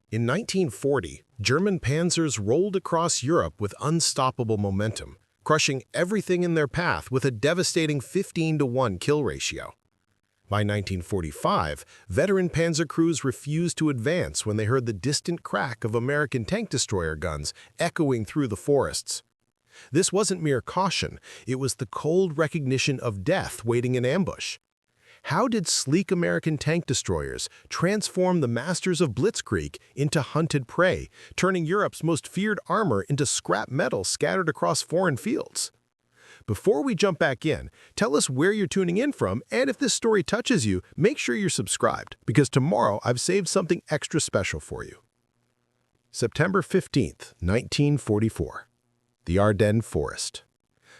In 1940, German panzers rolled across Europe with unstoppable momentum, crushing everything in their path with a devastating 15-to-1 kill ratio. By 1945, veteran panzer crews refused to advance when they heard the distant crack of American tank destroyer guns echoing through the forests. This wasn't mere caution, it was the cold recognition of death waiting in ambush. How did sleek American tank destroyers transform the masters of blitzkrieg into hunted prey, turning Europe's most feared armor into scrap metal scattered across foreign fields? Before we jump back in, tell us where you're tuning in from, and if this story touches you, make sure you're subscribed, because tomorrow I've saved something extra special for you. September 15th, 1944. The Ardennes Forest.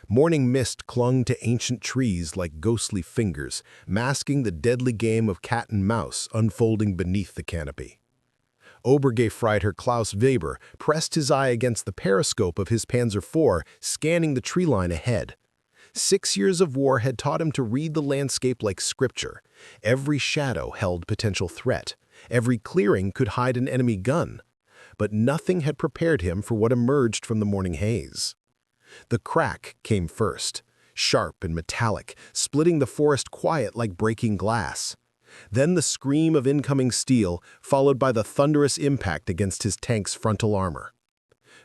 Morning mist clung to ancient trees like ghostly fingers, masking the deadly game of cat and mouse unfolding beneath the canopy. Obergefreiter Klaus Weber pressed his eye against the periscope of his Panzer IV, scanning the tree line ahead. 6 years of war had taught him to read the landscape like scripture. Every shadow held potential threat. Every clearing could hide an enemy gun. But nothing had prepared him for what emerged from the morning haze. The crack came first, sharp and metallic, splitting the forest quiet like breaking glass. Then the scream of incoming steel, followed by the thunderous impact against his tank's frontal armor.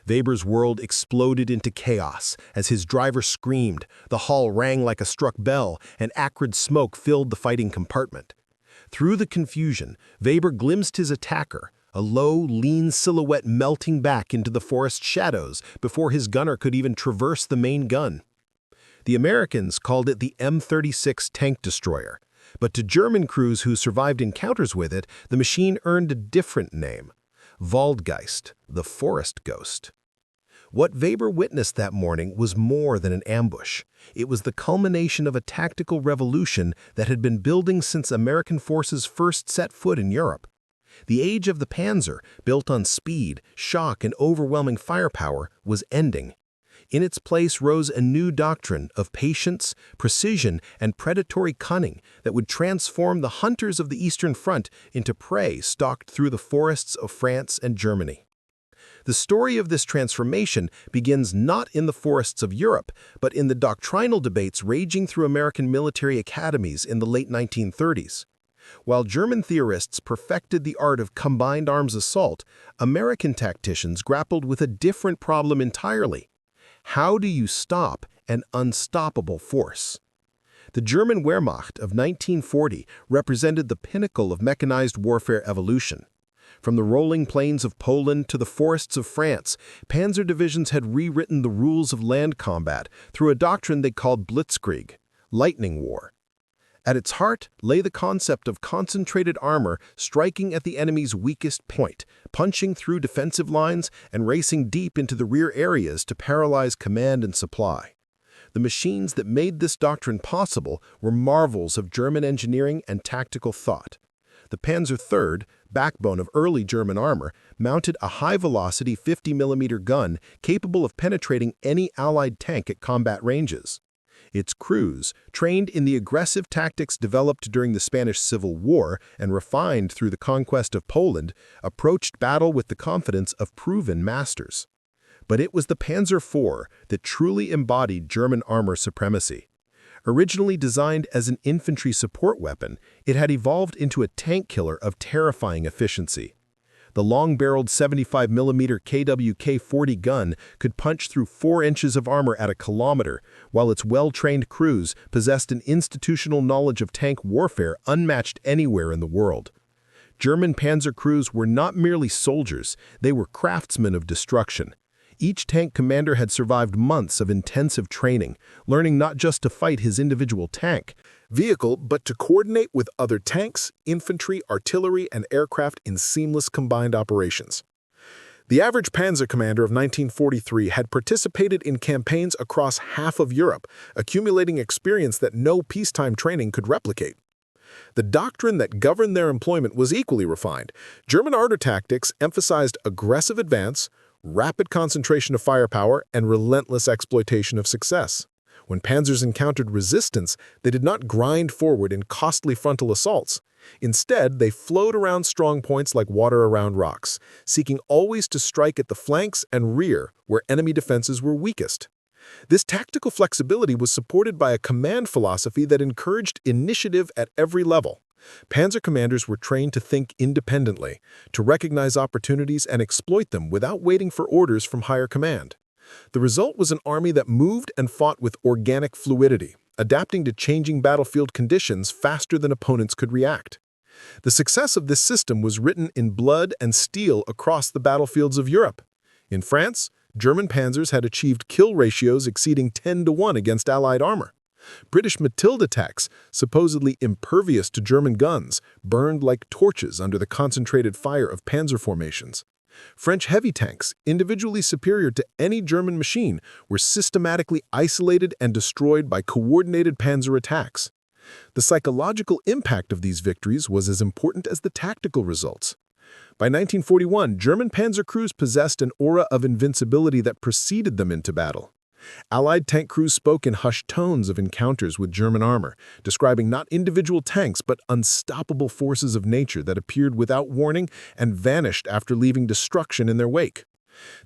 Weber's world exploded into chaos as his driver screamed, the hall rang like a struck bell, and acrid smoke filled the fighting compartment. Through the confusion, Weber glimpsed his attacker, a low, lean silhouette melting back into the forest shadows before his gunner could even traverse the main gun. The Americans called it the M36 tank destroyer, but to German crews who survived encounters with it, the machine earned a different name: Waldgeist, the forest ghost. What Weber witnessed that morning was more than an ambush. It was the culmination of a tactical revolution that had been building since American forces first set foot in Europe. The age of the Panzer, built on speed, shock, and overwhelming firepower, was ending. In its place rose a new doctrine of patience, precision, and predatory cunning that would transform the hunters of the Eastern Front into prey stalked through the forests of France and Germany. The story of this transformation begins not in the forests of Europe, but in the doctrinal debates raging through American military academies in the late 1930s. While German theorists perfected the art of combined arms assault, American tacticians grappled with a different problem entirely. How do you stop an unstoppable force? The German Wehrmacht of 1940 represented the pinnacle of mechanized warfare evolution. From the rolling plains of Poland to the forests of France, panzer divisions had rewritten the rules of land combat through a doctrine they called blitzkrieg, lightning war. At its heart lay the concept of concentrated armor striking at the enemy's weakest point, punching through defensive lines and racing deep into the rear areas to paralyze command and supply. The machines that made this doctrine possible were marvels of German engineering and tactical thought. The Panzer III, backbone of early German armor, mounted a high-velocity 50mm gun capable of penetrating any Allied tank at combat ranges. Its crews, trained in the aggressive tactics developed during the Spanish Civil War and refined through the conquest of Poland, approached battle with the confidence of proven masters. But it was the Panzer IV that truly embodied German armor supremacy. Originally designed as an infantry support weapon, it had evolved into a tank killer of terrifying efficiency. The long-barreled 75mm KWK-40 gun could punch through 4 inches of armor at a kilometer, while its well-trained crews possessed an institutional knowledge of tank warfare unmatched anywhere in the world. German panzer crews were not merely soldiers, they were craftsmen of destruction. Each tank commander had survived months of intensive training, learning not just to fight his individual tank, vehicle, but to coordinate with other tanks, infantry, artillery, and aircraft in seamless combined operations. The average panzer commander of 1943 had participated in campaigns across half of Europe, accumulating experience that no peacetime training could replicate. The doctrine that governed their employment was equally refined. German ardor tactics emphasized aggressive advance, rapid concentration of firepower, and relentless exploitation of success. When panzers encountered resistance, they did not grind forward in costly frontal assaults. Instead, they flowed around strong points like water around rocks, seeking always to strike at the flanks and rear where enemy defenses were weakest. This tactical flexibility was supported by a command philosophy that encouraged initiative at every level. Panzer commanders were trained to think independently, to recognize opportunities and exploit them without waiting for orders from higher command. The result was an army that moved and fought with organic fluidity, adapting to changing battlefield conditions faster than opponents could react. The success of this system was written in blood and steel across the battlefields of Europe. In France, German panzers had achieved kill ratios exceeding 10-to-1 against Allied armor. British Matilda tanks, supposedly impervious to German guns, burned like torches under the concentrated fire of panzer formations. French heavy tanks, individually superior to any German machine, were systematically isolated and destroyed by coordinated panzer attacks. The psychological impact of these victories was as important as the tactical results. By 1941, German panzer crews possessed an aura of invincibility that preceded them into battle. Allied tank crews spoke in hushed tones of encounters with German armor, describing not individual tanks but unstoppable forces of nature that appeared without warning and vanished after leaving destruction in their wake.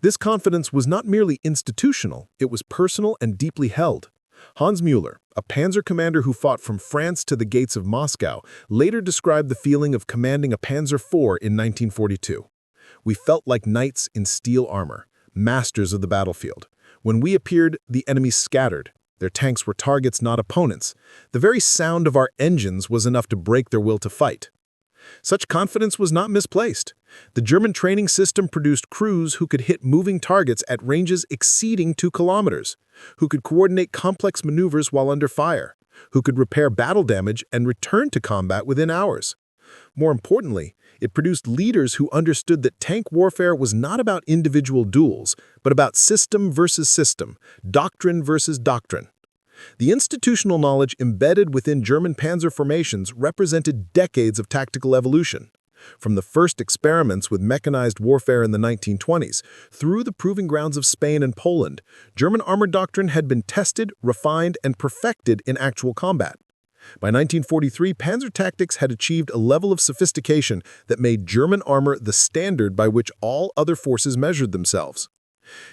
This confidence was not merely institutional, it was personal and deeply held. Hans Müller, a panzer commander who fought from France to the gates of Moscow, later described the feeling of commanding a Panzer IV in 1942. "We felt like knights in steel armor, masters of the battlefield. When we appeared, the enemy scattered. Their tanks were targets, not opponents. The very sound of our engines was enough to break their will to fight." Such confidence was not misplaced. The German training system produced crews who could hit moving targets at ranges exceeding 2 kilometers, who could coordinate complex maneuvers while under fire, who could repair battle damage and return to combat within hours. More importantly, it produced leaders who understood that tank warfare was not about individual duels, but about system versus system, doctrine versus doctrine. The institutional knowledge embedded within German panzer formations represented decades of tactical evolution. From the first experiments with mechanized warfare in the 1920s, through the proving grounds of Spain and Poland, German armor doctrine had been tested, refined, and perfected in actual combat. By 1943, panzer tactics had achieved a level of sophistication that made German armor the standard by which all other forces measured themselves.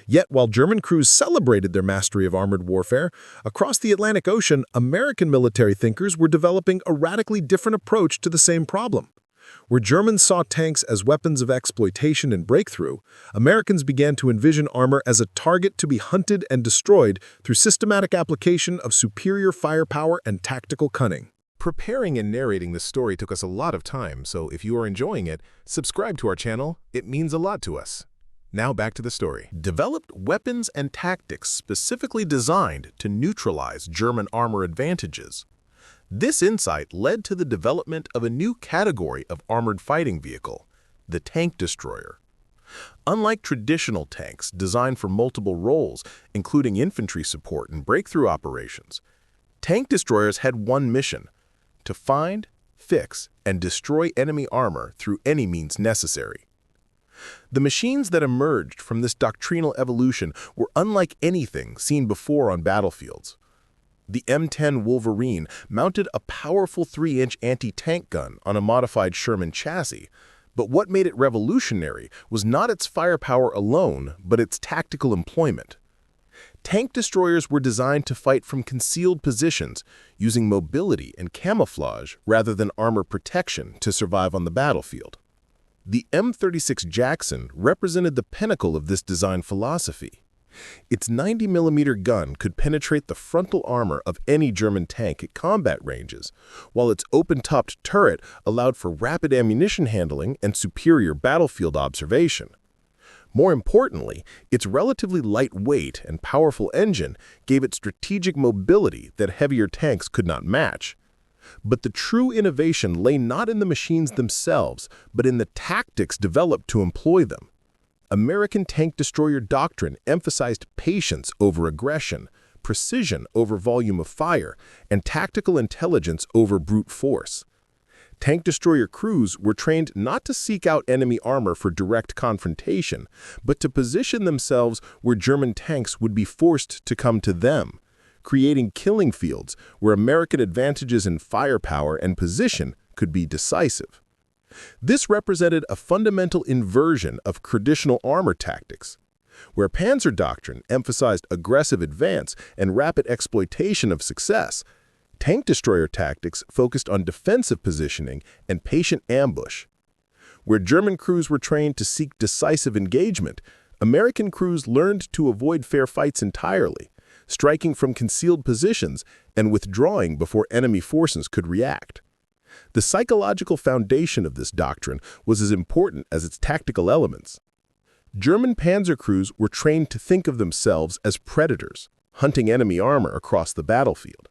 Yet, while German crews celebrated their mastery of armored warfare, across the Atlantic Ocean, American military thinkers were developing a radically different approach to the same problem. Where Germans saw tanks as weapons of exploitation and breakthrough, Americans began to envision armor as a target to be hunted and destroyed through systematic application of superior firepower and tactical cunning. Preparing and narrating this story took us a lot of time, so if you are enjoying it, subscribe to our channel. It means a lot to us. Now back to the story. Developed weapons and tactics specifically designed to neutralize German armor advantages. This insight led to the development of a new category of armored fighting vehicle, the tank destroyer. Unlike traditional tanks designed for multiple roles, including infantry support and breakthrough operations, tank destroyers had one mission: to find, fix, and destroy enemy armor through any means necessary. The machines that emerged from this doctrinal evolution were unlike anything seen before on battlefields. The M10 Wolverine mounted a powerful 3-inch anti-tank gun on a modified Sherman chassis, but what made it revolutionary was not its firepower alone, but its tactical employment. Tank destroyers were designed to fight from concealed positions, using mobility and camouflage rather than armor protection to survive on the battlefield. The M36 Jackson represented the pinnacle of this design philosophy. Its 90mm gun could penetrate the frontal armor of any German tank at combat ranges, while its open-topped turret allowed for rapid ammunition handling and superior battlefield observation. More importantly, its relatively light weight and powerful engine gave it strategic mobility that heavier tanks could not match. But the true innovation lay not in the machines themselves, but in the tactics developed to employ them. American tank destroyer doctrine emphasized patience over aggression, precision over volume of fire, and tactical intelligence over brute force. Tank destroyer crews were trained not to seek out enemy armor for direct confrontation, but to position themselves where German tanks would be forced to come to them, creating killing fields where American advantages in firepower and position could be decisive. This represented a fundamental inversion of traditional armor tactics. Where Panzer doctrine emphasized aggressive advance and rapid exploitation of success, tank destroyer tactics focused on defensive positioning and patient ambush. Where German crews were trained to seek decisive engagement, American crews learned to avoid fair fights entirely, striking from concealed positions and withdrawing before enemy forces could react. The psychological foundation of this doctrine was as important as its tactical elements. German panzer crews were trained to think of themselves as predators, hunting enemy armor across the battlefield.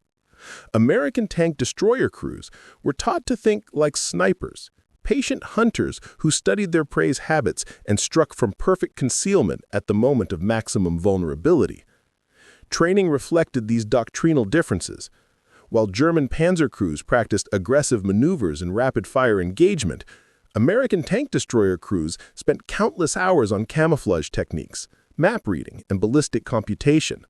American tank destroyer crews were taught to think like snipers, patient hunters who studied their prey's habits and struck from perfect concealment at the moment of maximum vulnerability. Training reflected these doctrinal differences. While German panzer crews practiced aggressive maneuvers and rapid-fire engagement, American tank destroyer crews spent countless hours on camouflage techniques, map reading, and ballistic computation.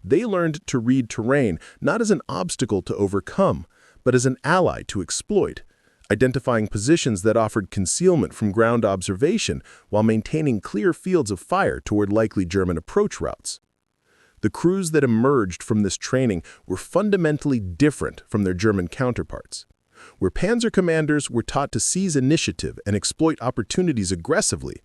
They learned to read terrain not as an obstacle to overcome, but as an ally to exploit, identifying positions that offered concealment from ground observation while maintaining clear fields of fire toward likely German approach routes. The crews that emerged from this training were fundamentally different from their German counterparts. Where panzer commanders were taught to seize initiative and exploit opportunities aggressively,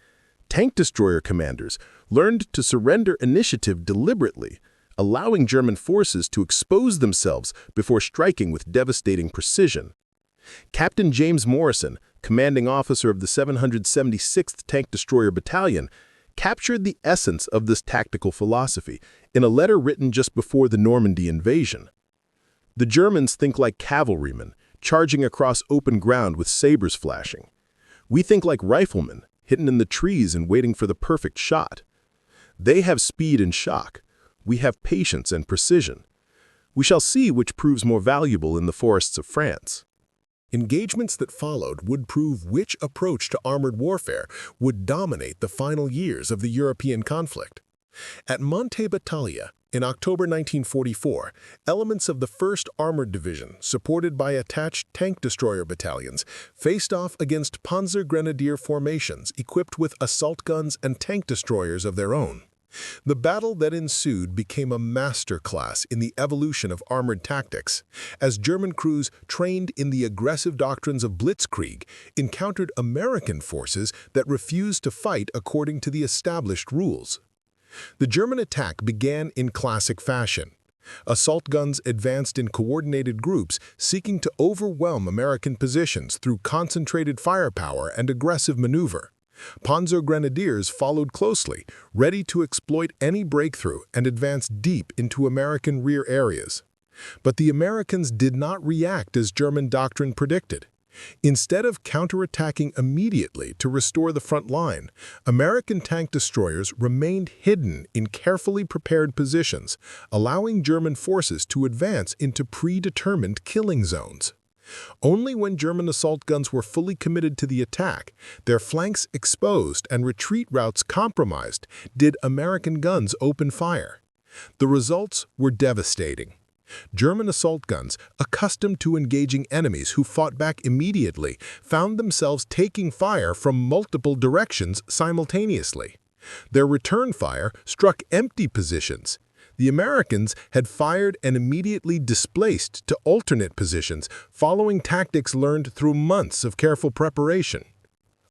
tank destroyer commanders learned to surrender initiative deliberately, allowing German forces to expose themselves before striking with devastating precision. Captain James Morrison, commanding officer of the 776th Tank Destroyer Battalion, captured the essence of this tactical philosophy in a letter written just before the Normandy invasion. The Germans think like cavalrymen, charging across open ground with sabers flashing. We think like riflemen, hidden in the trees and waiting for the perfect shot. They have speed and shock. We have patience and precision. We shall see which proves more valuable in the forests of France. Engagements that followed would prove which approach to armored warfare would dominate the final years of the European conflict. At Monte Battaglia, in October 1944, elements of the 1st Armored Division, supported by attached tank destroyer battalions, faced off against Panzer Grenadier formations equipped with assault guns and tank destroyers of their own. The battle that ensued became a masterclass in the evolution of armored tactics, as German crews trained in the aggressive doctrines of blitzkrieg encountered American forces that refused to fight according to the established rules. The German attack began in classic fashion. Assault guns advanced in coordinated groups seeking to overwhelm American positions through concentrated firepower and aggressive maneuver. Panzer Grenadiers followed closely, ready to exploit any breakthrough and advance deep into American rear areas. But the Americans did not react as German doctrine predicted. Instead of counterattacking immediately to restore the front line, American tank destroyers remained hidden in carefully prepared positions, allowing German forces to advance into predetermined killing zones. Only when German assault guns were fully committed to the attack, their flanks exposed and retreat routes compromised, did American guns open fire. The results were devastating. German assault guns, accustomed to engaging enemies who fought back immediately, found themselves taking fire from multiple directions simultaneously. Their return fire struck empty positions. The Americans had fired and immediately displaced to alternate positions, following tactics learned through months of careful preparation.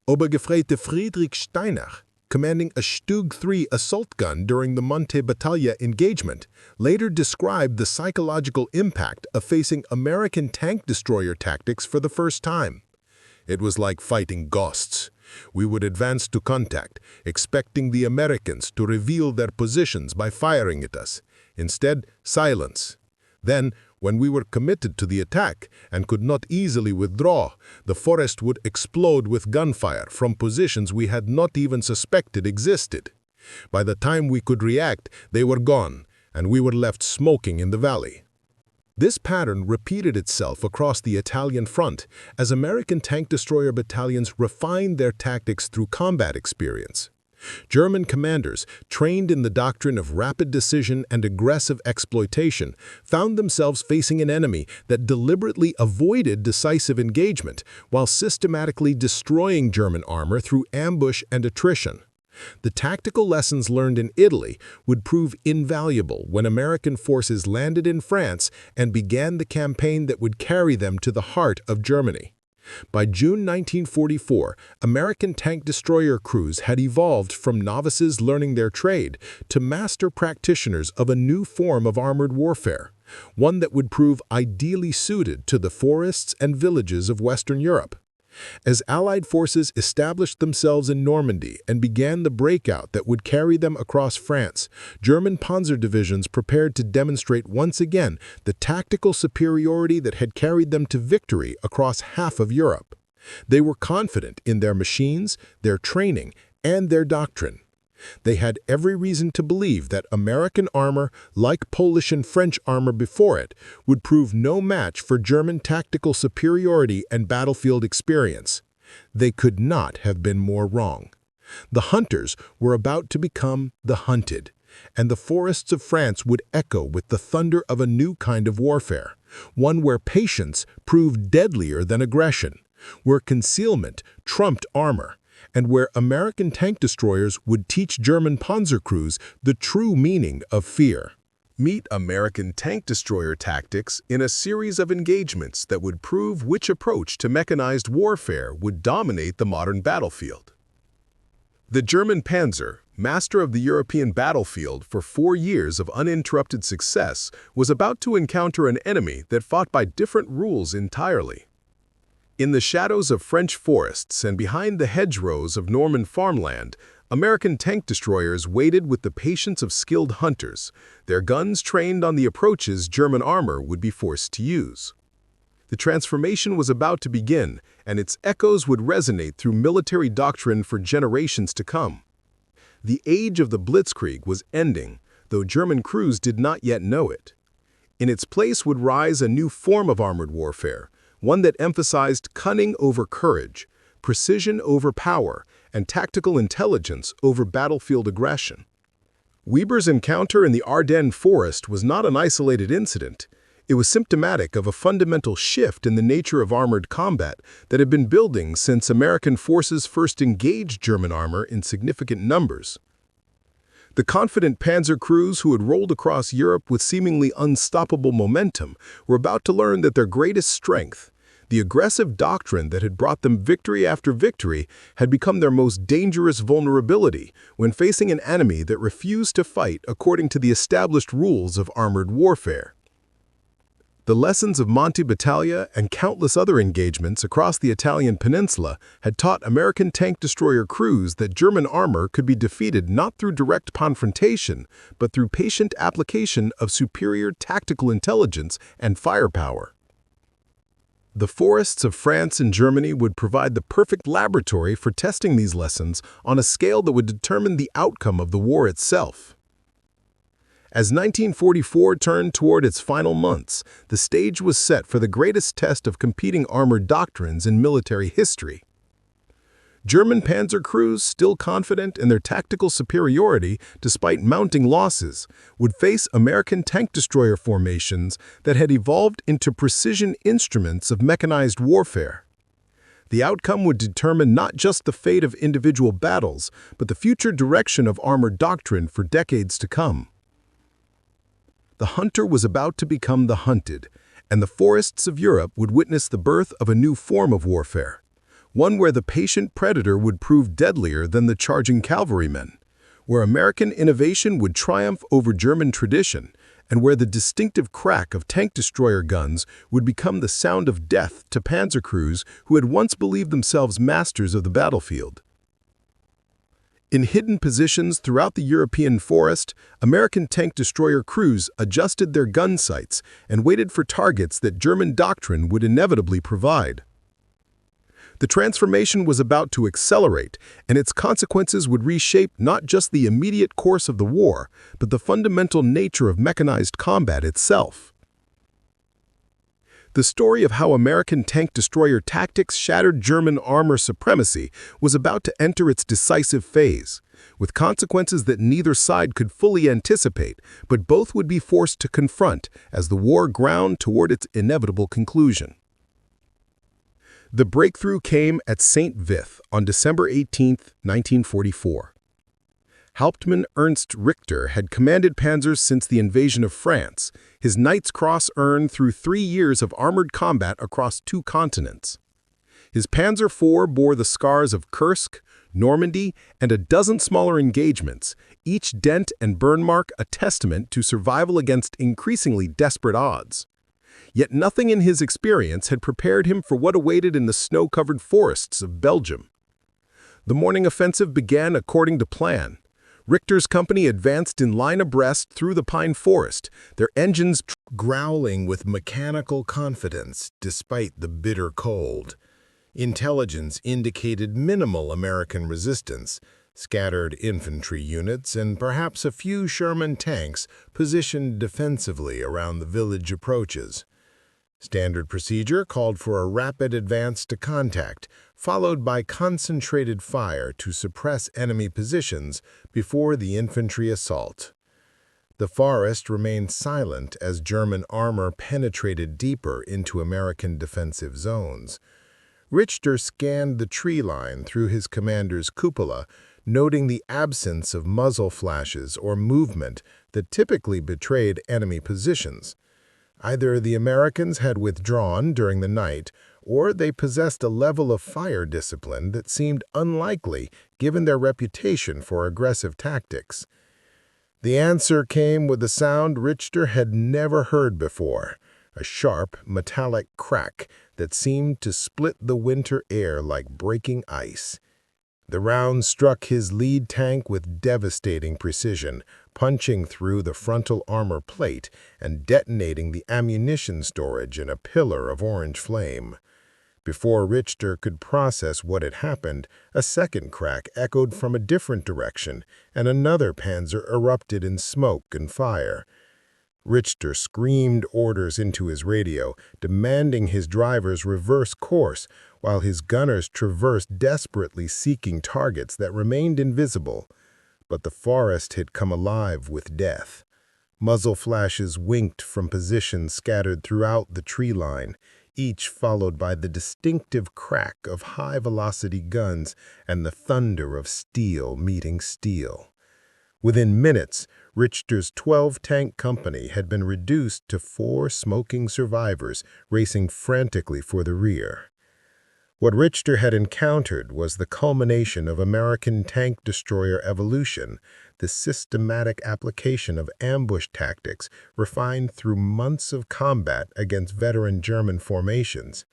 Obergefreiter Friedrich Steiner, commanding a Stug 3 assault gun during the Monte Battaglia engagement, later described the psychological impact of facing American tank destroyer tactics for the first time. It was like fighting ghosts. We would advance to contact, expecting the Americans to reveal their positions by firing at us. Instead, silence. Then, when we were committed to the attack and could not easily withdraw, the forest would explode with gunfire from positions we had not even suspected existed. By the time we could react, they were gone, and we were left smoking in the valley. This pattern repeated itself across the Italian front as American tank destroyer battalions refined their tactics through combat experience. German commanders, trained in the doctrine of rapid decision and aggressive exploitation, found themselves facing an enemy that deliberately avoided decisive engagement while systematically destroying German armor through ambush and attrition. The tactical lessons learned in Italy would prove invaluable when American forces landed in France and began the campaign that would carry them to the heart of Germany. By June 1944, American tank destroyer crews had evolved from novices learning their trade to master practitioners of a new form of armored warfare, one that would prove ideally suited to the forests and villages of Western Europe. As Allied forces established themselves in Normandy and began the breakout that would carry them across France, German panzer divisions prepared to demonstrate once again the tactical superiority that had carried them to victory across half of Europe. They were confident in their machines, their training, and their doctrine. They had every reason to believe that American armor, like Polish and French armor before it, would prove no match for German tactical superiority and battlefield experience. They could not have been more wrong. The hunters were about to become the hunted, and the forests of France would echo with the thunder of a new kind of warfare, one where patience proved deadlier than aggression, where concealment trumped armor, and where American tank destroyers would teach German panzer crews the true meaning of fear. Meet American tank destroyer tactics in a series of engagements that would prove which approach to mechanized warfare would dominate the modern battlefield. The German Panzer, master of the European battlefield for 4 years of uninterrupted success, was about to encounter an enemy that fought by different rules entirely. In the shadows of French forests and behind the hedgerows of Norman farmland, American tank destroyers waited with the patience of skilled hunters, their guns trained on the approaches German armor would be forced to use. The transformation was about to begin, and its echoes would resonate through military doctrine for generations to come. The age of the blitzkrieg was ending, though German crews did not yet know it. In its place would rise a new form of armored warfare, one that emphasized cunning over courage, precision over power, and tactical intelligence over battlefield aggression. Weber's encounter in the Ardennes forest was not an isolated incident. It was symptomatic of a fundamental shift in the nature of armored combat that had been building since American forces first engaged German armor in significant numbers. The confident panzer crews who had rolled across Europe with seemingly unstoppable momentum were about to learn that their greatest strength, the aggressive doctrine that had brought them victory after victory, had become their most dangerous vulnerability when facing an enemy that refused to fight according to the established rules of armored warfare. The lessons of Monte Battaglia and countless other engagements across the Italian peninsula had taught American tank destroyer crews that German armor could be defeated not through direct confrontation, but through patient application of superior tactical intelligence and firepower. The forests of France and Germany would provide the perfect laboratory for testing these lessons on a scale that would determine the outcome of the war itself. As 1944 turned toward its final months, the stage was set for the greatest test of competing armored doctrines in military history. German panzer crews, still confident in their tactical superiority despite mounting losses, would face American tank destroyer formations that had evolved into precision instruments of mechanized warfare. The outcome would determine not just the fate of individual battles, but the future direction of armored doctrine for decades to come. The hunter was about to become the hunted, and the forests of Europe would witness the birth of a new form of warfare, one where the patient predator would prove deadlier than the charging cavalrymen, where American innovation would triumph over German tradition, and where the distinctive crack of tank destroyer guns would become the sound of death to panzer crews who had once believed themselves masters of the battlefield. In hidden positions throughout the European forest, American tank destroyer crews adjusted their gun sights and waited for targets that German doctrine would inevitably provide. The transformation was about to accelerate, and its consequences would reshape not just the immediate course of the war, but the fundamental nature of mechanized combat itself. The story of how American tank destroyer tactics shattered German armor supremacy was about to enter its decisive phase. with consequences that neither side could fully anticipate, but both would be forced to confront as the war ground toward its inevitable conclusion. The breakthrough came at St. Vith on December 18, 1944. Hauptmann Ernst Richter had commanded panzers since the invasion of France, his Knight's Cross earned through 3 years of armored combat across 2 continents. His Panzer IV bore the scars of Kursk, Normandy, and a dozen smaller engagements, each dent and burn mark a testament to survival against increasingly desperate odds. Yet nothing in his experience had prepared him for what awaited in the snow-covered forests of Belgium. The morning offensive began according to plan. Richter's company advanced in line abreast through the pine forest, their engines growling with mechanical confidence despite the bitter cold. Intelligence indicated minimal American resistance, scattered infantry units, and perhaps a few Sherman tanks positioned defensively around the village approaches. Standard procedure called for a rapid advance to contact, followed by concentrated fire to suppress enemy positions before the infantry assault. The forest remained silent as German armor penetrated deeper into American defensive zones. Richter scanned the tree line through his commander's cupola, noting the absence of muzzle flashes or movement that typically betrayed enemy positions. Either the Americans had withdrawn during the night, or they possessed a level of fire discipline that seemed unlikely given their reputation for aggressive tactics. The answer came with a sound Richter had never heard before, a sharp, metallic crack that seemed to split the winter air like breaking ice. The round struck his lead tank with devastating precision, punching through the frontal armor plate and detonating the ammunition storage in a pillar of orange flame. Before Richter could process what had happened, a second crack echoed from a different direction, and another panzer erupted in smoke and fire. Richter screamed orders into his radio, demanding his drivers reverse course, while his gunners traversed desperately seeking targets that remained invisible. But the forest had come alive with death. Muzzle flashes winked from positions scattered throughout the tree line, each followed by the distinctive crack of high-velocity guns and the thunder of steel meeting steel. Within minutes, Richter's 12-tank company had been reduced to 4 smoking survivors racing frantically for the rear. What Richter had encountered was the culmination of American tank destroyer evolution, the systematic application of ambush tactics refined through months of combat against veteran German formations.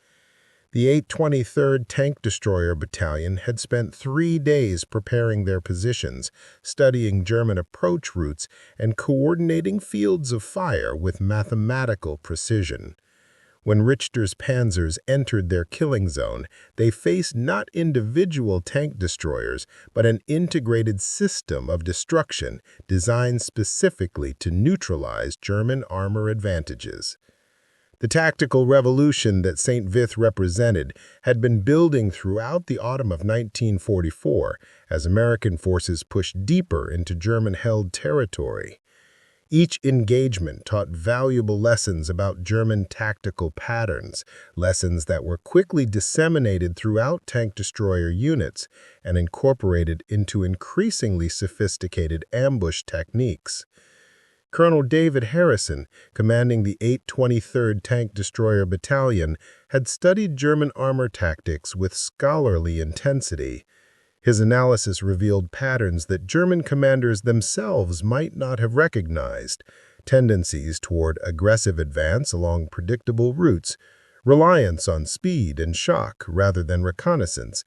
The 823rd Tank Destroyer Battalion had spent 3 days preparing their positions, studying German approach routes, and coordinating fields of fire with mathematical precision. When Richter's panzers entered their killing zone, they faced not individual tank destroyers, but an integrated system of destruction designed specifically to neutralize German armor advantages. The tactical revolution that St. Vith represented had been building throughout the autumn of 1944 as American forces pushed deeper into German-held territory. Each engagement taught valuable lessons about German tactical patterns, lessons that were quickly disseminated throughout tank destroyer units and incorporated into increasingly sophisticated ambush techniques. Colonel David Harrison, commanding the 823rd Tank Destroyer Battalion, had studied German armor tactics with scholarly intensity. His analysis revealed patterns that German commanders themselves might not have recognized: tendencies toward aggressive advance along predictable routes, reliance on speed and shock rather than reconnaissance,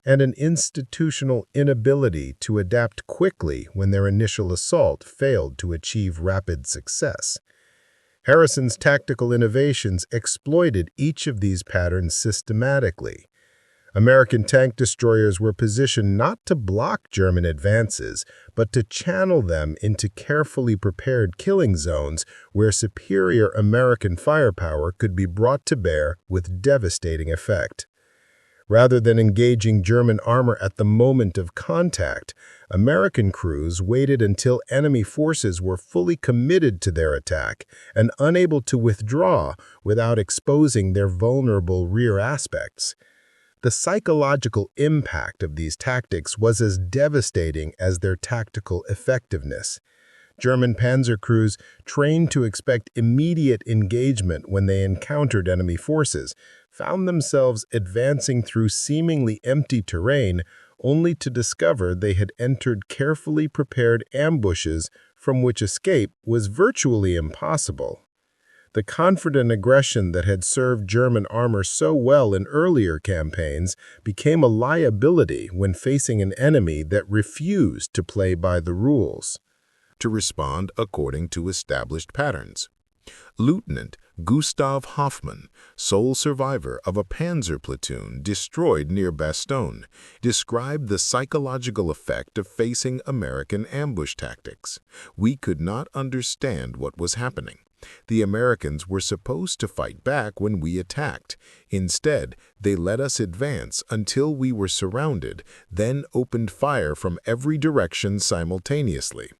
and an institutional inability to adapt quickly when their initial assault failed to achieve rapid success. Harrison's tactical innovations exploited each of these patterns systematically. American tank destroyers were positioned not to block German advances, but to channel them into carefully prepared killing zones where superior American firepower could be brought to bear with devastating effect. Rather than engaging German armor at the moment of contact, American crews waited until enemy forces were fully committed to their attack and unable to withdraw without exposing their vulnerable rear aspects. The psychological impact of these tactics was as devastating as their tactical effectiveness. German panzer crews, trained to expect immediate engagement when they encountered enemy forces, found themselves advancing through seemingly empty terrain only to discover they had entered carefully prepared ambushes from which escape was virtually impossible. The confident aggression that had served German armor so well in earlier campaigns became a liability when facing an enemy that refused to play by the rules. To respond according to established patterns. Lieutenant Gustav Hoffmann, sole survivor of a panzer platoon destroyed near Bastogne, described the psychological effect of facing American ambush tactics. We could not understand what was happening. The Americans were supposed to fight back when we attacked. Instead, they let us advance until we were surrounded, then opened fire from every direction simultaneously.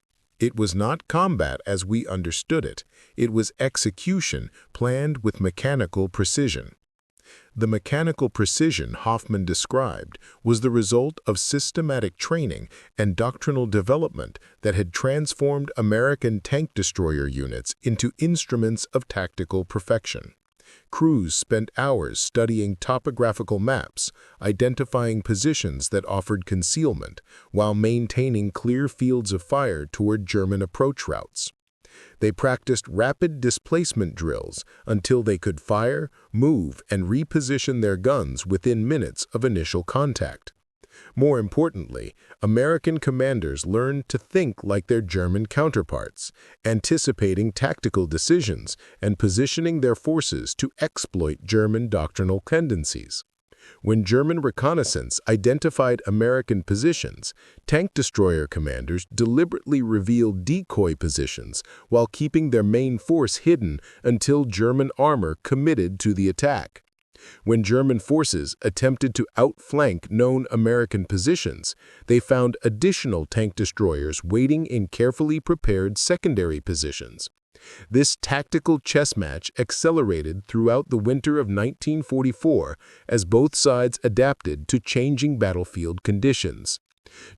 It was not combat as we understood it. It was execution planned with mechanical precision. The mechanical precision Hoffmann described was the result of systematic training and doctrinal development that had transformed American tank destroyer units into instruments of tactical perfection. Crews spent hours studying topographical maps, identifying positions that offered concealment, while maintaining clear fields of fire toward German approach routes. They practiced rapid displacement drills until they could fire, move, and reposition their guns within minutes of initial contact. More importantly, American commanders learned to think like their German counterparts, anticipating tactical decisions and positioning their forces to exploit German doctrinal tendencies. When German reconnaissance identified American positions, tank destroyer commanders deliberately revealed decoy positions while keeping their main force hidden until German armor committed to the attack. When German forces attempted to outflank known American positions, they found additional tank destroyers waiting in carefully prepared secondary positions. This tactical chess match accelerated throughout the winter of 1944 as both sides adapted to changing battlefield conditions.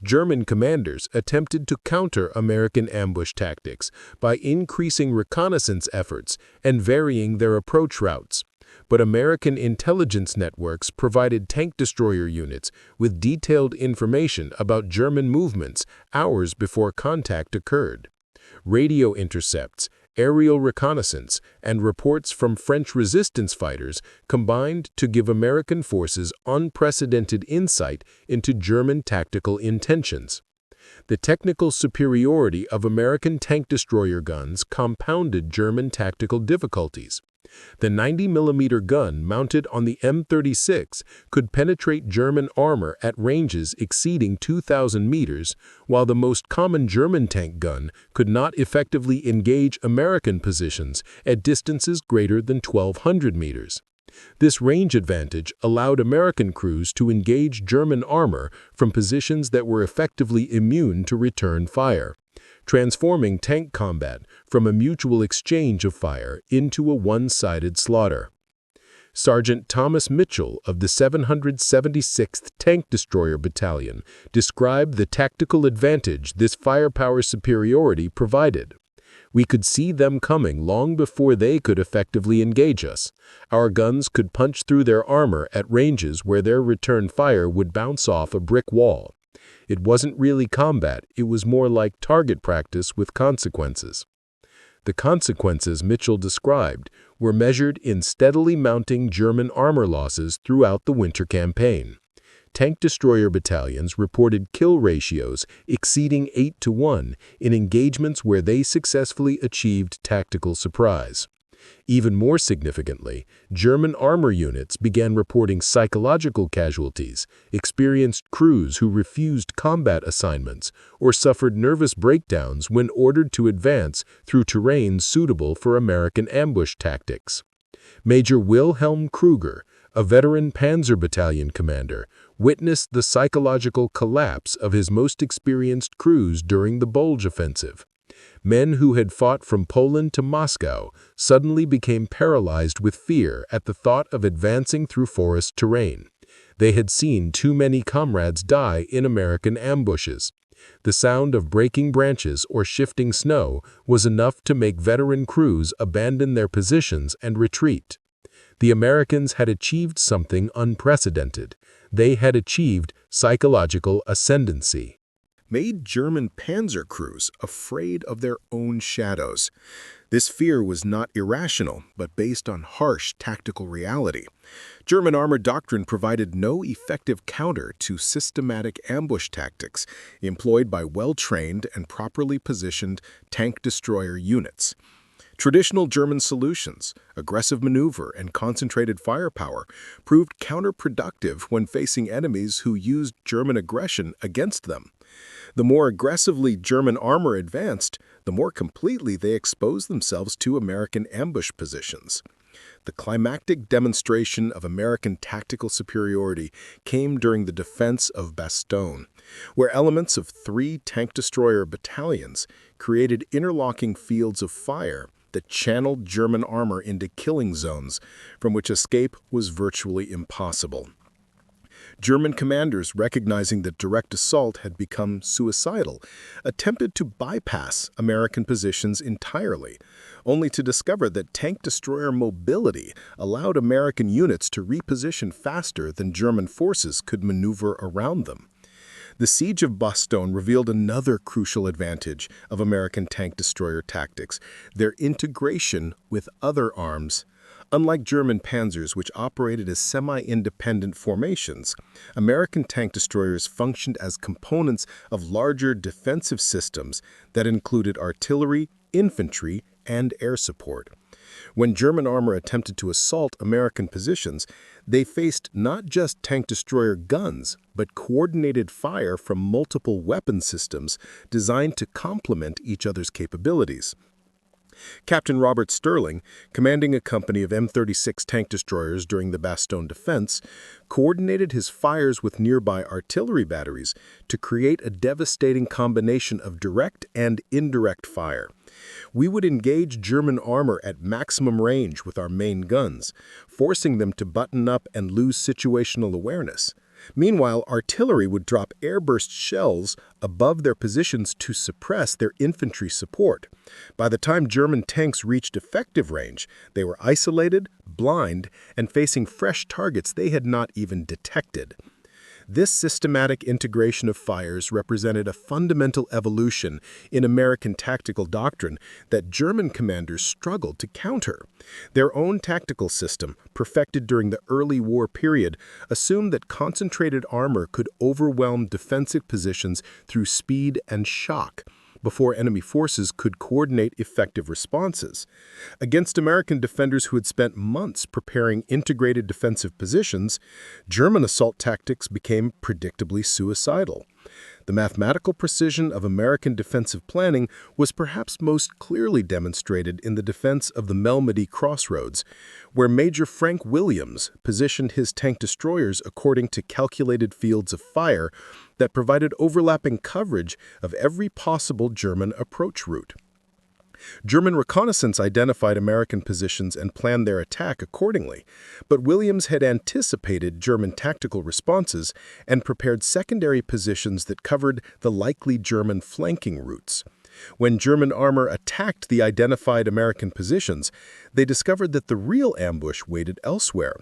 German commanders attempted to counter American ambush tactics by increasing reconnaissance efforts and varying their approach routes. But American intelligence networks provided tank destroyer units with detailed information about German movements hours before contact occurred. Radio intercepts, aerial reconnaissance, and reports from French resistance fighters combined to give American forces unprecedented insight into German tactical intentions. The technical superiority of American tank destroyer guns compounded German tactical difficulties. The 90mm gun mounted on the M36 could penetrate German armor at ranges exceeding 2,000 meters, while the most common German tank gun could not effectively engage American positions at distances greater than 1,200 meters. This range advantage allowed American crews to engage German armor from positions that were effectively immune to return fire, transforming tank combat from a mutual exchange of fire into a one-sided slaughter. Sergeant Thomas Mitchell of the 776th Tank Destroyer Battalion described the tactical advantage this firepower superiority provided. We could see them coming long before they could effectively engage us. Our guns could punch through their armor at ranges where their return fire would bounce off a brick wall. It wasn't really combat, it was more like target practice with consequences. The consequences Mitchell described were measured in steadily mounting German armor losses throughout the winter campaign. Tank destroyer battalions reported kill ratios exceeding 8-to-1 in engagements where they successfully achieved tactical surprise. Even more significantly, German armor units began reporting psychological casualties, experienced crews who refused combat assignments, or suffered nervous breakdowns when ordered to advance through terrain suitable for American ambush tactics. Major Wilhelm Kruger, a veteran Panzer Battalion commander, witnessed the psychological collapse of his most experienced crews during the Bulge offensive. Men who had fought from Poland to Moscow suddenly became paralyzed with fear at the thought of advancing through forest terrain. They had seen too many comrades die in American ambushes. The sound of breaking branches or shifting snow was enough to make veteran crews abandon their positions and retreat. The Americans had achieved something unprecedented. They had achieved psychological ascendancy. Made German panzer crews afraid of their own shadows. This fear was not irrational, but based on harsh tactical reality. German armor doctrine provided no effective counter to systematic ambush tactics employed by well-trained and properly positioned tank destroyer units. Traditional German solutions, aggressive maneuver, and concentrated firepower proved counterproductive when facing enemies who used German aggression against them. The more aggressively German armor advanced, the more completely they exposed themselves to American ambush positions. The climactic demonstration of American tactical superiority came during the defense of Bastogne, where elements of 3 tank destroyer battalions created interlocking fields of fire that channeled German armor into killing zones from which escape was virtually impossible. German commanders, recognizing that direct assault had become suicidal, attempted to bypass American positions entirely, only to discover that tank destroyer mobility allowed American units to reposition faster than German forces could maneuver around them. The siege of Bastogne revealed another crucial advantage of American tank destroyer tactics: their integration with other arms. Unlike German panzers, which operated as semi-independent formations, American tank destroyers functioned as components of larger defensive systems that included artillery, infantry, and air support. When German armor attempted to assault American positions, they faced not just tank destroyer guns, but coordinated fire from multiple weapon systems designed to complement each other's capabilities. Captain Robert Sterling, commanding a company of M36 tank destroyers during the Bastogne defense, coordinated his fires with nearby artillery batteries to create a devastating combination of direct and indirect fire. We would engage German armor at maximum range with our main guns, forcing them to button up and lose situational awareness. Meanwhile, artillery would drop airburst shells above their positions to suppress their infantry support. By the time German tanks reached effective range, they were isolated, blind, and facing fresh targets they had not even detected. This systematic integration of fires represented a fundamental evolution in American tactical doctrine that German commanders struggled to counter. Their own tactical system, perfected during the early war period, assumed that concentrated armor could overwhelm defensive positions through speed and shock, before enemy forces could coordinate effective responses. Against American defenders who had spent months preparing integrated defensive positions, German assault tactics became predictably suicidal. The mathematical precision of American defensive planning was perhaps most clearly demonstrated in the defense of the Malmedy Crossroads, where Major Frank Williams positioned his tank destroyers according to calculated fields of fire that provided overlapping coverage of every possible German approach route. German reconnaissance identified American positions and planned their attack accordingly, but Williams had anticipated German tactical responses and prepared secondary positions that covered the likely German flanking routes. When German armor attacked the identified American positions, they discovered that the real ambush waited elsewhere.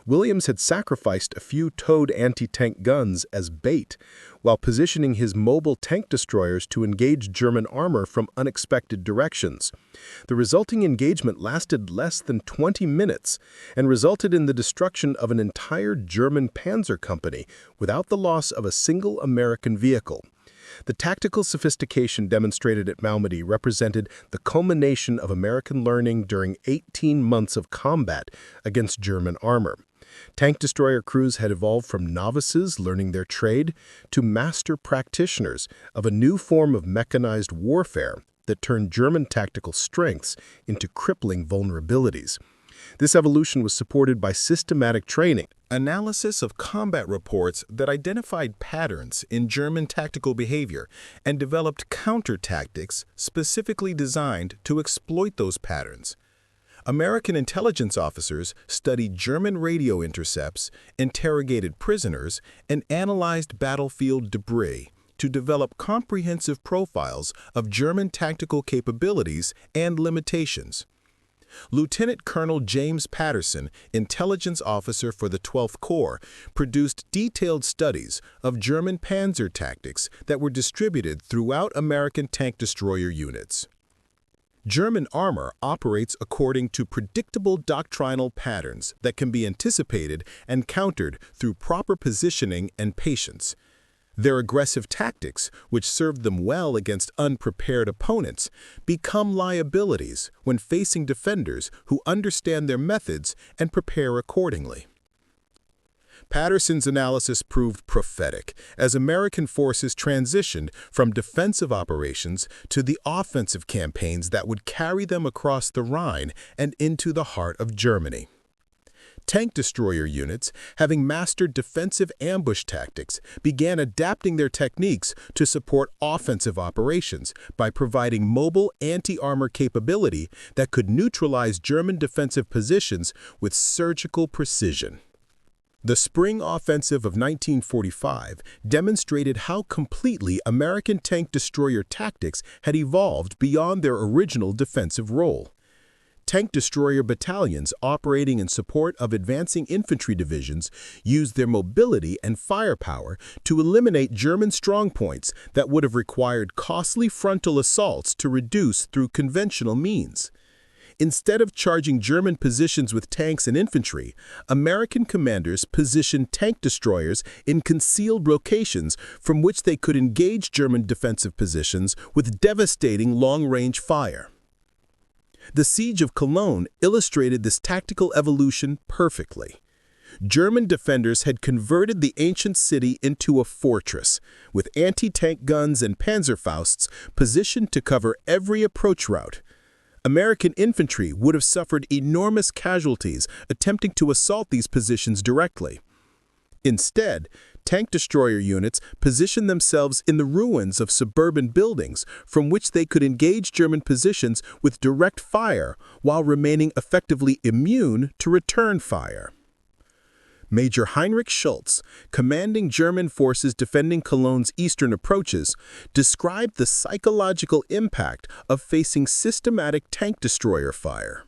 Williams had sacrificed a few towed anti-tank guns as bait, while positioning his mobile tank destroyers to engage German armor from unexpected directions. The resulting engagement lasted less than 20 minutes and resulted in the destruction of an entire German panzer company without the loss of a single American vehicle. The tactical sophistication demonstrated at Malmedy represented the culmination of American learning during 18 months of combat against German armor. Tank destroyer crews had evolved from novices learning their trade to master practitioners of a new form of mechanized warfare that turned German tactical strengths into crippling vulnerabilities. This evolution was supported by systematic training. Analysis of combat reports that identified patterns in German tactical behavior and developed counter-tactics specifically designed to exploit those patterns. American intelligence officers studied German radio intercepts, interrogated prisoners, and analyzed battlefield debris to develop comprehensive profiles of German tactical capabilities and limitations. Lieutenant Colonel James Patterson, intelligence officer for the 12th Corps, produced detailed studies of German panzer tactics that were distributed throughout American tank destroyer units. German armor operates according to predictable doctrinal patterns that can be anticipated and countered through proper positioning and patience. Their aggressive tactics, which served them well against unprepared opponents, become liabilities when facing defenders who understand their methods and prepare accordingly. Patterson's analysis proved prophetic as American forces transitioned from defensive operations to the offensive campaigns that would carry them across the Rhine and into the heart of Germany. Tank destroyer units, having mastered defensive ambush tactics, began adapting their techniques to support offensive operations by providing mobile anti-armor capability that could neutralize German defensive positions with surgical precision. The spring offensive of 1945 demonstrated how completely American tank destroyer tactics had evolved beyond their original defensive role. Tank destroyer battalions operating in support of advancing infantry divisions used their mobility and firepower to eliminate German strongpoints that would have required costly frontal assaults to reduce through conventional means. Instead of charging German positions with tanks and infantry, American commanders positioned tank destroyers in concealed locations from which they could engage German defensive positions with devastating long-range fire. The Siege of Cologne illustrated this tactical evolution perfectly. German defenders had converted the ancient city into a fortress, with anti-tank guns and Panzerfausts positioned to cover every approach route. American infantry would have suffered enormous casualties attempting to assault these positions directly. Instead, tank destroyer units positioned themselves in the ruins of suburban buildings from which they could engage German positions with direct fire while remaining effectively immune to return fire. Major Heinrich Schultz, commanding German forces defending Cologne's eastern approaches, described the psychological impact of facing systematic tank destroyer fire.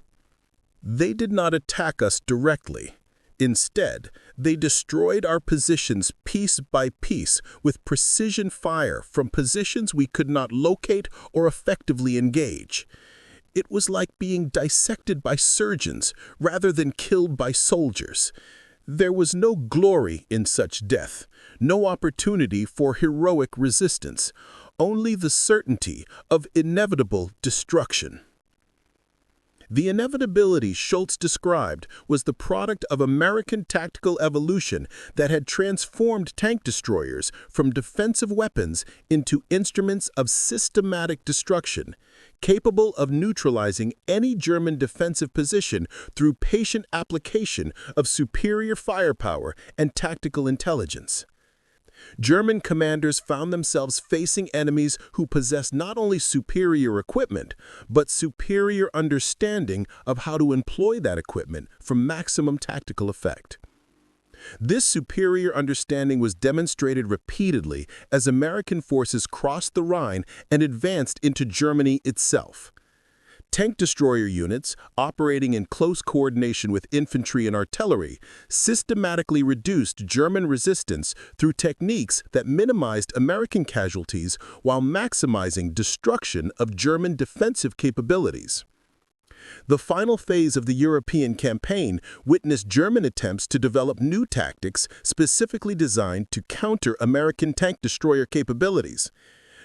"They did not attack us directly. Instead, they destroyed our positions piece by piece with precision fire from positions we could not locate or effectively engage. It was like being dissected by surgeons rather than killed by soldiers. There was no glory in such death, no opportunity for heroic resistance, only the certainty of inevitable destruction." The inevitability Schultz described was the product of American tactical evolution that had transformed tank destroyers from defensive weapons into instruments of systematic destruction, capable of neutralizing any German defensive position through patient application of superior firepower and tactical intelligence. German commanders found themselves facing enemies who possessed not only superior equipment, but superior understanding of how to employ that equipment for maximum tactical effect. This superior understanding was demonstrated repeatedly as American forces crossed the Rhine and advanced into Germany itself. Tank destroyer units, operating in close coordination with infantry and artillery, systematically reduced German resistance through techniques that minimized American casualties while maximizing destruction of German defensive capabilities. The final phase of the European campaign witnessed German attempts to develop new tactics specifically designed to counter American tank destroyer capabilities.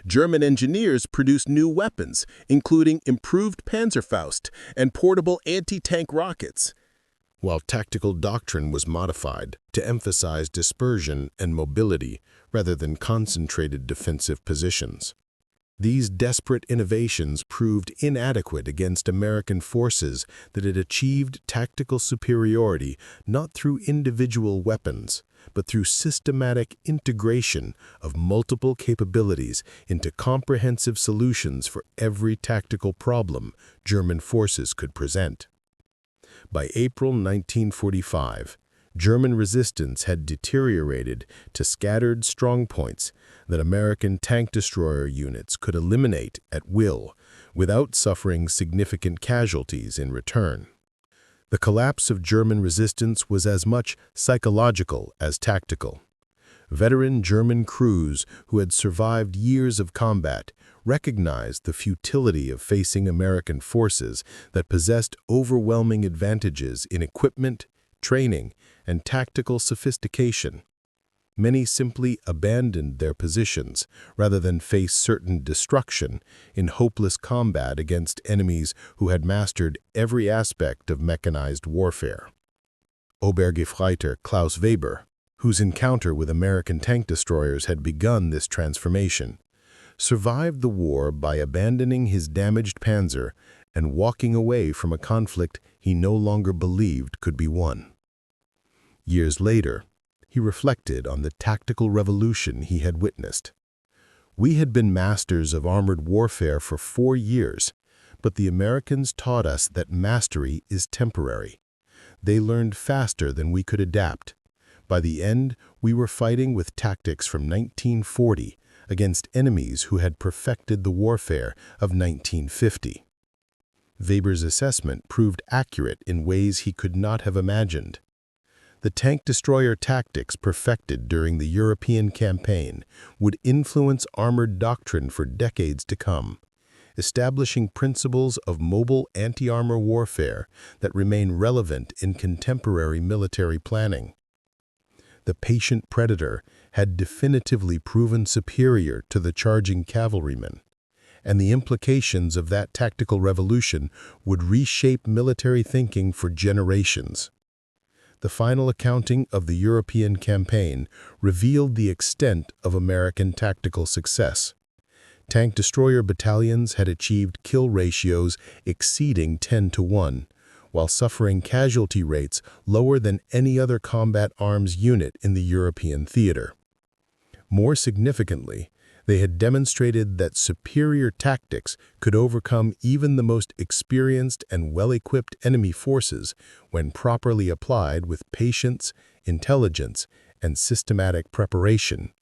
German engineers produced new weapons, including improved Panzerfaust and portable anti-tank rockets, while tactical doctrine was modified to emphasize dispersion and mobility rather than concentrated defensive positions. These desperate innovations proved inadequate against American forces that had achieved tactical superiority not through individual weapons, but through systematic integration of multiple capabilities into comprehensive solutions for every tactical problem German forces could present. By April 1945, German resistance had deteriorated to scattered strongpoints that American tank destroyer units could eliminate at will without suffering significant casualties in return. The collapse of German resistance was as much psychological as tactical. Veteran German crews who had survived years of combat recognized the futility of facing American forces that possessed overwhelming advantages in equipment, training, and tactical sophistication. Many simply abandoned their positions rather than face certain destruction in hopeless combat against enemies who had mastered every aspect of mechanized warfare. Obergefreiter Klaus Weber, whose encounter with American tank destroyers had begun this transformation, survived the war by abandoning his damaged panzer and walking away from a conflict he no longer believed could be won. Years later, he reflected on the tactical revolution he had witnessed. We had been masters of armored warfare for 4 years, but the Americans taught us that mastery is temporary. They learned faster than we could adapt. By the end, we were fighting with tactics from 1940 against enemies who had perfected the warfare of 1950. Weber's assessment proved accurate in ways he could not have imagined. The tank destroyer tactics perfected during the European campaign would influence armored doctrine for decades to come, establishing principles of mobile anti-armor warfare that remain relevant in contemporary military planning. The patient predator had definitively proven superior to the charging cavalryman, and the implications of that tactical revolution would reshape military thinking for generations. The final accounting of the European campaign revealed the extent of American tactical success. Tank destroyer battalions had achieved kill ratios exceeding 10-to-1, while suffering casualty rates lower than any other combat arms unit in the European theater. More significantly, they had demonstrated that superior tactics could overcome even the most experienced and well-equipped enemy forces when properly applied with patience, intelligence, and systematic preparation.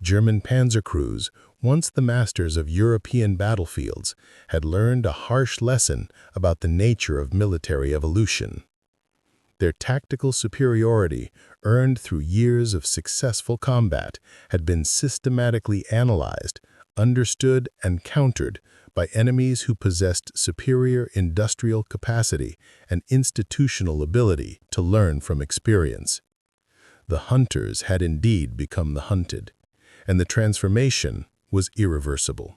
German panzer crews, once the masters of European battlefields, had learned a harsh lesson about the nature of military evolution. Their tactical superiority, earned through years of successful combat, had been systematically analyzed, understood, and countered by enemies who possessed superior industrial capacity and institutional ability to learn from experience. The hunters had indeed become the hunted, and the transformation was irreversible.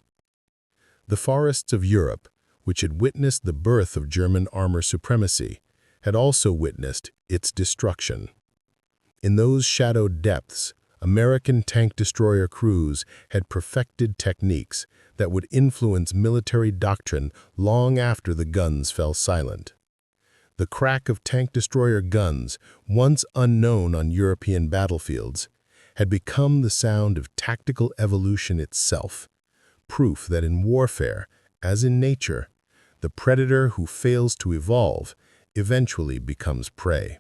The forests of Europe, which had witnessed the birth of German armor supremacy, had also witnessed its destruction. In those shadowed depths, American tank destroyer crews had perfected techniques that would influence military doctrine long after the guns fell silent. The crack of tank destroyer guns, once unknown on European battlefields, had become the sound of tactical evolution itself, proof that in warfare, as in nature, the predator who fails to evolve eventually becomes prey.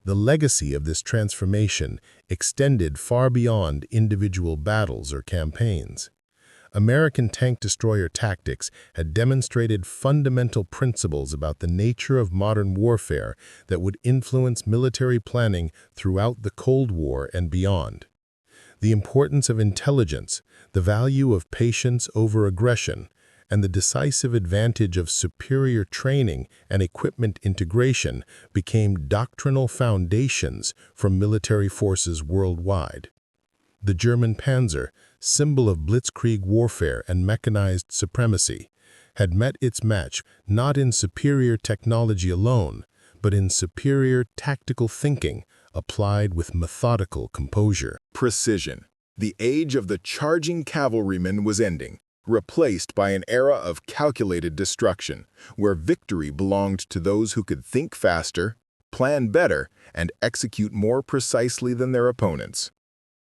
The legacy of this transformation extended far beyond individual battles or campaigns. American tank destroyer tactics had demonstrated fundamental principles about the nature of modern warfare that would influence military planning throughout the Cold War and beyond. The importance of intelligence, the value of patience over aggression, and the decisive advantage of superior training and equipment integration became doctrinal foundations for military forces worldwide. The German Panzer, symbol of blitzkrieg warfare and mechanized supremacy, had met its match not in superior technology alone, but in superior tactical thinking applied with methodical composure. Precision. The age of the charging cavalryman was ending, replaced by an era of calculated destruction, where victory belonged to those who could think faster, plan better, and execute more precisely than their opponents.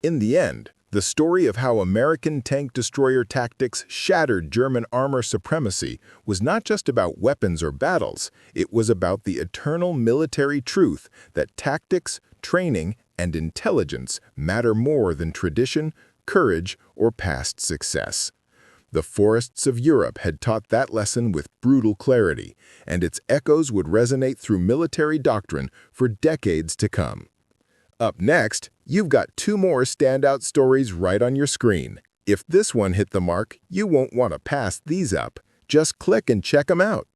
In the end, the story of how American tank destroyer tactics shattered German armor supremacy was not just about weapons or battles, it was about the eternal military truth that tactics, training, and intelligence matter more than tradition, courage, or past success. The forests of Europe had taught that lesson with brutal clarity, and its echoes would resonate through military doctrine for decades to come. Up next, you've got two more standout stories right on your screen. If this one hit the mark, you won't want to pass these up. Just click and check them out.